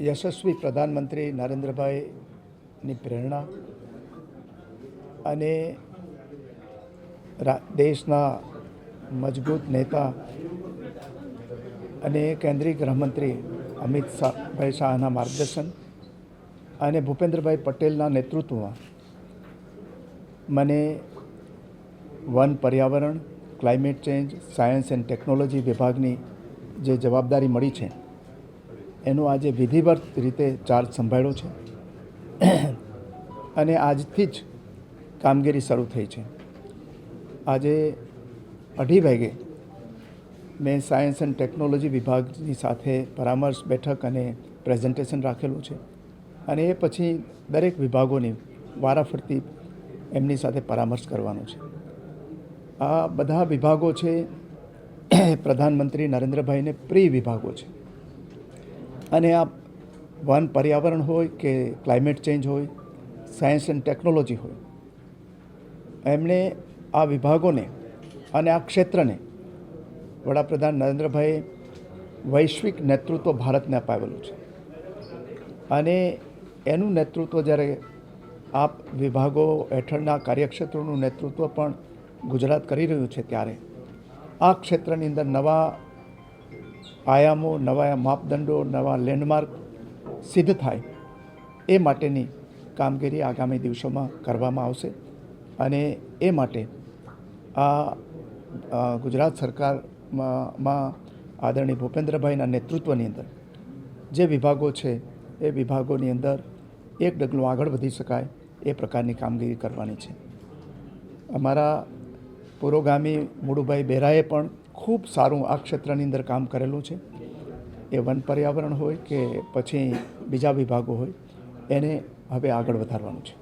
યશસ્વી પ્રધાનમંત્રી નરેન્દ્રભાઈની પ્રેરણા અને દેશના મજબૂત નેતા અને કેન્દ્રીય ગૃહમંત્રી અમિત શાહના માર્ગદર્શન અને ભૂપેન્દ્રભાઈ પટેલના નેતૃત્વમાં મને વન પર્યાવરણ, climate change, science and technology વિભાગની જે જવાબદારી મળી છે એનો આજે વિધિવત રીતે ચાર્જ સંભાળ્યો છે અને આજથી જ કામગીરી શરૂ થઈ છે. આજે 2:30 વાગે મેં સાયન્સ એન્ડ ટેકનોલોજી વિભાગની સાથે પરામર્શ બેઠક અને પ્રેઝન્ટેશન રાખેલું છે અને એ પછી દરેક વિભાગોની વારાફરતી એમની સાથે પરામર્શ કરવાનો છે. આ બધા વિભાગો છે પ્રધાનમંત્રી નરેન્દ્રભાઈને પ્રિય વિભાગો છે અને આ વન પર્યાવરણ હોય કે ક્લાઇમેટ ચેન્જ હોય, સાયન્સ એન્ડ ટેકનોલોજી હોય, એમણે આ વિભાગોને અને આ ક્ષેત્રને વડાપ્રધાન નરેન્દ્રભાઈએ વૈશ્વિક નેતૃત્વ ભારતને અપાવેલું છે અને એનું નેતૃત્વ જ્યારે આ વિભાગો હેઠળના કાર્યક્ષેત્રોનું નેતૃત્વ પણ ગુજરાત કરી રહ્યું છે ત્યારે આ ક્ષેત્રની અંદર નવા આયામો, નવા માપદંડો, નવા લેન્ડમાર્ક સિદ્ધ થાય એ માટેની કામગીરી આગામી દિવસોમાં કરવામાં આવશે અને એ માટે આ ગુજરાત સરકારમાં આદરણીય ભૂપેન્દ્રભાઈના નેતૃત્વની અંદર જે વિભાગો છે એ વિભાગોની અંદર એક ડગલું આગળ વધી શકાય એ પ્રકારની કામગીરી કરવાની છે. અમારા પુરોગામી મુળુભાઈ બેરાએ પણ ખૂબ સારું આ ક્ષેત્રની અંદર કામ કરેલું છે. એ વન પર્યાવરણ હોય કે પછી બીજા વિભાગો હોય એને હવે આગળ વધારવાનું છે.